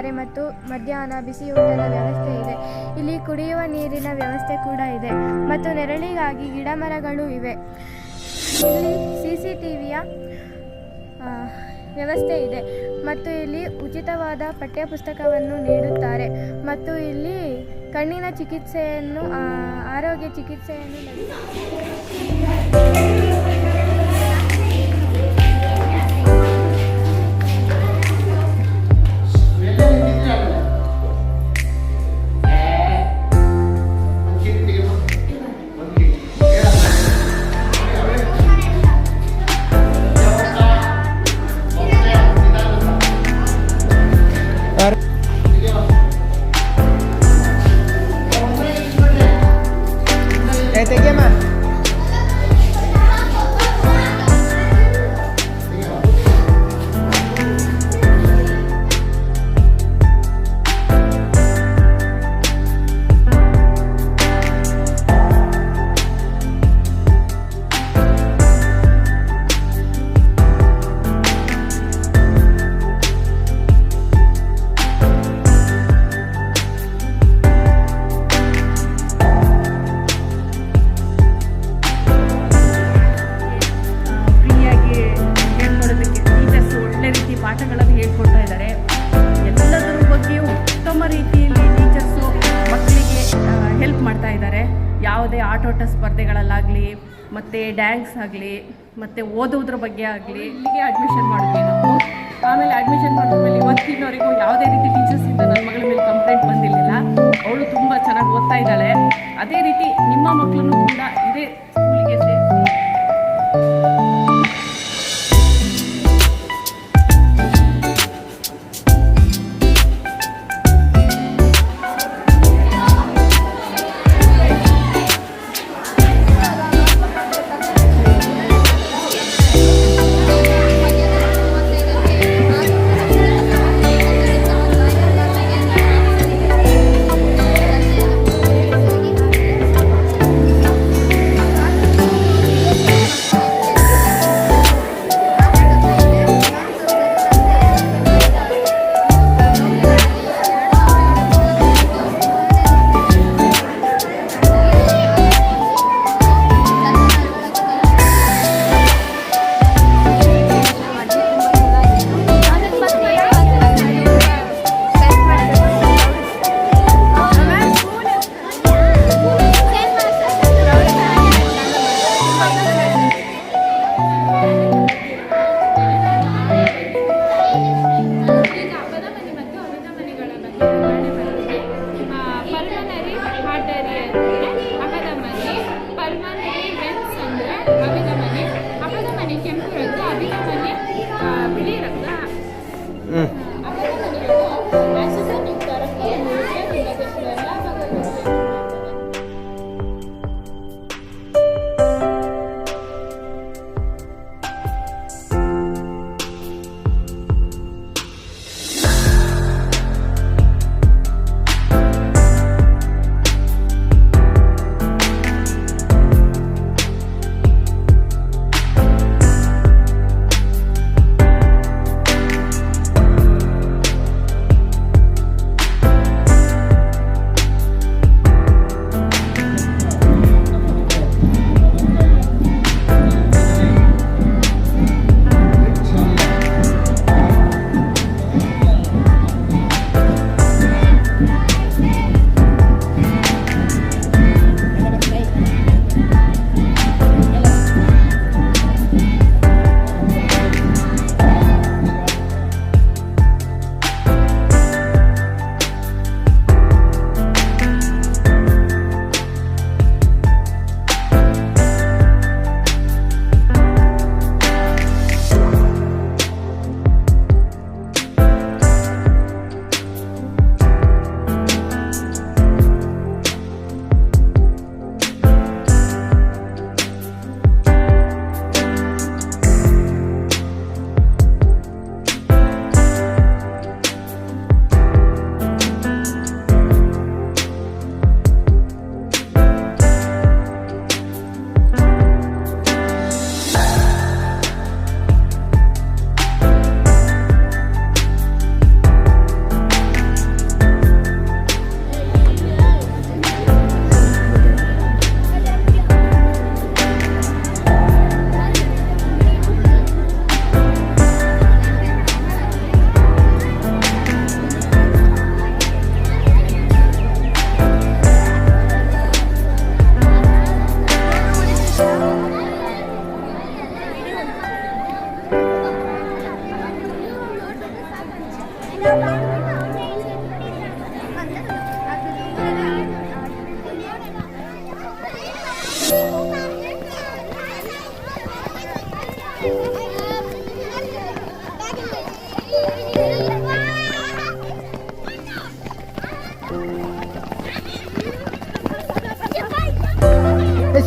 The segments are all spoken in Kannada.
ಇದ್ದಾರೆ ಮತ್ತು ಮಧ್ಯಾಹ್ನ ಬಿಸಿ ಊಟದ ವ್ಯವಸ್ಥೆ ಇದೆ. ಇಲ್ಲಿ ಕುಡಿಯುವ ನೀರಿನ ವ್ಯವಸ್ಥೆ ಕೂಡ ಇದೆ ಮತ್ತು ನೆರಳಿಗಾಗಿ ಗಿಡ ಮರಗಳು ಇವೆ. ಇಲ್ಲಿ CCTVಯ ವ್ಯವಸ್ಥೆ ಇದೆ ಮತ್ತು ಇಲ್ಲಿ ಉಚಿತವಾದ ಪಠ್ಯಪುಸ್ತಕವನ್ನು ನೀಡುತ್ತಾರೆ ಮತ್ತು ಇಲ್ಲಿ ಕಣ್ಣಿನ ಚಿಕಿತ್ಸೆಯನ್ನು ಆರೋಗ್ಯ ಚಿಕಿತ್ಸೆಯನ್ನು ಪಾಠಗಳನ್ನು ಹೇಳ್ಕೊಡ್ತಾ ಇದ್ದಾರೆ. ಎಲ್ಲದರ ಬಗ್ಗೆಯೂ ಉತ್ತಮ ರೀತಿಯಲ್ಲಿ ಟೀಚರ್ಸು ಮಕ್ಕಳಿಗೆ ಹೆಲ್ಪ್ ಮಾಡ್ತಾ ಇದ್ದಾರೆ. ಯಾವುದೇ ಆಟೋಟ ಸ್ಪರ್ಧೆಗಳಲ್ಲಾಗಲಿ ಮತ್ತು ಡ್ಯಾನ್ಸ್ ಆಗಲಿ ಮತ್ತು ಓದೋದ್ರ ಬಗ್ಗೆ ಆಗಲಿ ಇಲ್ಲಿಗೆ ಅಡ್ಮಿಷನ್ ಮಾಡಿದ್ವಿ ನಾವು. ಆಮೇಲೆ ಅಡ್ಮಿಷನ್ ಮಾಡಿದ್ಮೇಲೆ ಇವತ್ತಿನವರೆಗೂ ಯಾವುದೇ ರೀತಿ ಟೀಚರ್ಸಿಂದ ನನ್ನ ಮಗಳ ಮೇಲೆ ಕಂಪ್ಲೇಂಟ್ ಬಂದಿರಲಿಲ್ಲ. ಅವಳು ತುಂಬ ಚೆನ್ನಾಗಿ ಓದ್ತಾ ಇದ್ದಾಳೆ. ಅದೇ ರೀತಿ ನಿಮ್ಮ ಮಕ್ಕಳನ್ನು ಕೂಡ ಇದೇ ಸ್ಕೂಲಿಗೆ ಸೇರಿಸಿ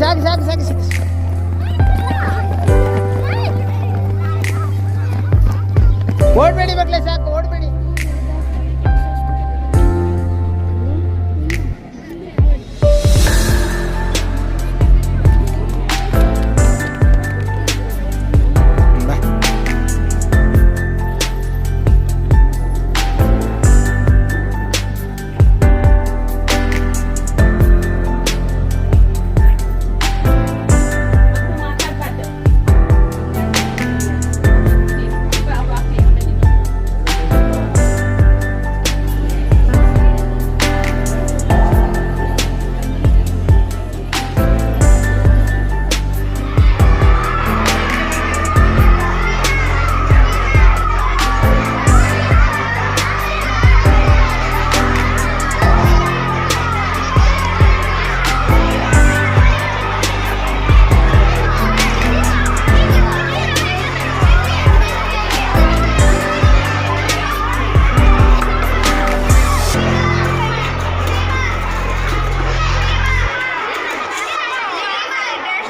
ಸಾಕು ಸಾಕು ಸಾಕು ಸಾಕು. ಓಡ್ಬೇಡಿ ಮಕ್ಕಳೇ, ಸಾಕು, ಓಡ್ಬೇಡಿ.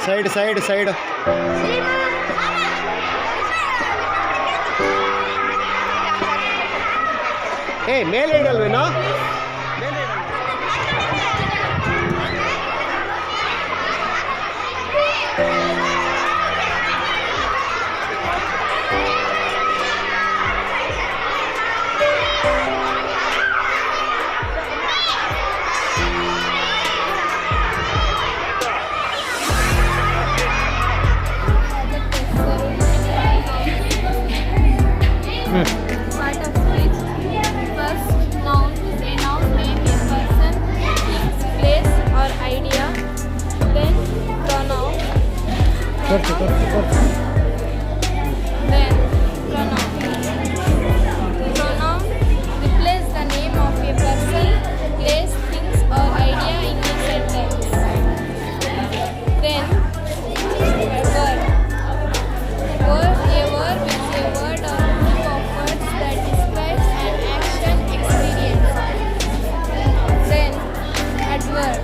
Side side side. ಮೇಲೆ ಇಡಲ್ವೇನೋ? Part of which first noun, a noun name a person, things, place or idea. Then pronoun. Then pronoun. Pronoun replace the name of a person, place, things or idea in a sentence. Then verb. Verb, a verb is a word or group of words that describes an action, experience. Then adverb.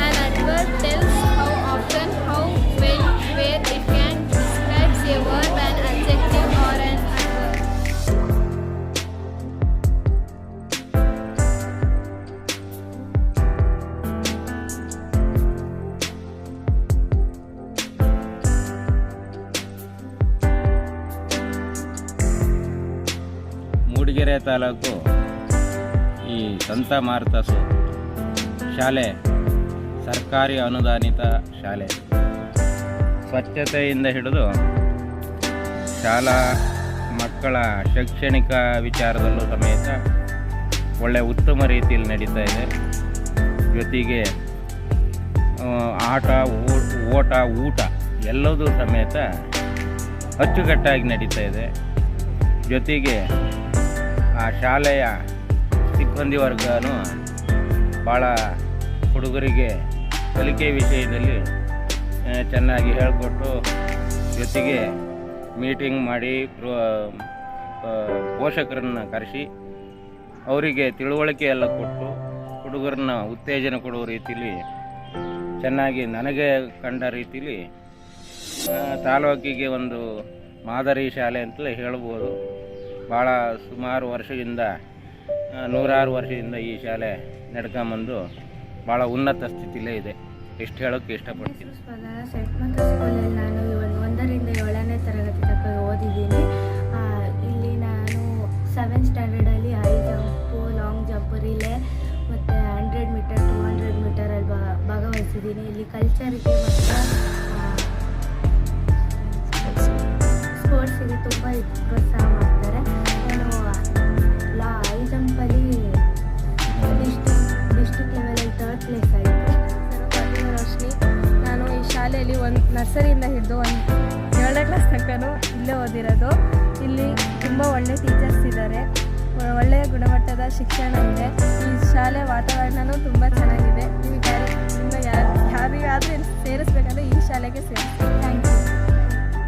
An adverb tells how often, how, when, where it can describes a verb, an adjective or an adverb. Mudigere taluk ಈ ಸಂತ ಮಾರ್ತಸು ಶಾಲೆ ಸರ್ಕಾರಿ ಅನುದಾನಿತ ಶಾಲೆ. ಸ್ವಚ್ಛತೆಯಿಂದ ಹಿಡಿದು ಶಾಲಾ ಮಕ್ಕಳ ಶೈಕ್ಷಣಿಕ ವಿಚಾರದಲ್ಲೂ ಸಮೇತ ಒಳ್ಳೆಯ ಉತ್ತಮ ರೀತಿಯಲ್ಲಿ ನಡೀತಾ ಇದೆ. ಜೊತೆಗೆ ಆಟ, ಓಟ, ಊಟ ಎಲ್ಲದೂ ಸಮೇತ ಅಚ್ಚುಕಟ್ಟಾಗಿ ನಡೀತಾ ಇದೆ. ಜೊತೆಗೆ ಆ ಶಾಲೆಯ ಸಿಬ್ಬಂದಿ ವರ್ಗನೂ ಭಾಳ ಹುಡುಗರಿಗೆ ಕಲಿಕೆ ವಿಷಯದಲ್ಲಿ ಚೆನ್ನಾಗಿ ಹೇಳಿಕೊಟ್ಟು, ಜೊತೆಗೆ ಮೀಟಿಂಗ್ ಮಾಡಿ ಪೋಷಕರನ್ನು ಕರೆಸಿ ಅವರಿಗೆ ತಿಳುವಳಿಕೆ ಎಲ್ಲ ಕೊಟ್ಟು ಹುಡುಗರನ್ನ ಉತ್ತೇಜನ ಕೊಡುವ ರೀತಿಯಲ್ಲಿ ಚೆನ್ನಾಗಿ ನನಗೆ ಕಂಡ ರೀತಿಯಲ್ಲಿ ತಾಲೂಕಿಗೆ ಒಂದು ಮಾದರಿ ಶಾಲೆ ಅಂತಲೇ ಹೇಳ್ಬೋದು. ಭಾಳ ಸುಮಾರು ವರ್ಷದಿಂದ, ನೂರಾರು ವರ್ಷದಿಂದ ಈ ಶಾಲೆ ನಡ್ಕೊಂಬಂದು ಭಾಳ ಉನ್ನತ ಸ್ಥಿತಿಲೇ ಇದೆ. ಇಷ್ಟು ಹೇಳೋಕ್ಕೆ ಇಷ್ಟಪಡ್ತೀನಿ. ಸೆಂಟ್ ಮಾರ್ಕ್ಸ್ ಸ್ಕೂಲಲ್ಲಿ ನಾನು 1ರಿಂದ 7ನೇ ತರಗತಿ ತನಕ ಓದಿದ್ದೀನಿ. ಇಲ್ಲಿ ನಾನು 7th ಸ್ಟ್ಯಾಂಡರ್ಡಲ್ಲಿ high jump, long jump, relay ಮತ್ತು 100 ಮೀಟರ್ 200 ಮೀಟರಲ್ಲಿ ಭಾಗವಹಿಸಿದ್ದೀನಿ. ಇಲ್ಲಿ ಕಲ್ಚರಿಗೆ ಮತ್ತು ಸ್ಪೋರ್ಟ್ಸಿಗೆ ತುಂಬ ಪ್ರೋತ್ಸಾಹ ಮಾಡ್ತಾರೆ. ನಾನು ಹೈ ಜಂಪಲ್ಲಿ ಡಿಸ್ಟಿಕ್ ಲೆವೆಲಲ್ಲಿ 3rd ಪ್ಲೇಸ್ ಆಯಿತು. ರೋಶ್ನಿ, ನಾನು ಈ ಶಾಲೆಯಲ್ಲಿ ನರ್ಸರಿಯಿಂದ ಹಿಡಿದು 7ನೇ ಕ್ಲಾಸ್ ತನಕನೂ ಇಲ್ಲೇ ಓದಿರೋದು. ಇಲ್ಲಿ ತುಂಬ ಒಳ್ಳೆ ಟೀಚರ್ಸ್ ಇದ್ದಾರೆ, ಒಳ್ಳೆಯ ಗುಣಮಟ್ಟದ ಶಿಕ್ಷಣ ಇದೆ. ಈ ಶಾಲೆ ವಾತಾವರಣವೂ ತುಂಬ ಚೆನ್ನಾಗಿದೆ. ನಿಮಗೆ ಯಾರಿಗಾದರೂ ಸೇರಿಸ್ಬೇಕಂದ್ರೆ ಈ ಶಾಲೆಗೆ ಸೇರಿಸಿ. Thank you.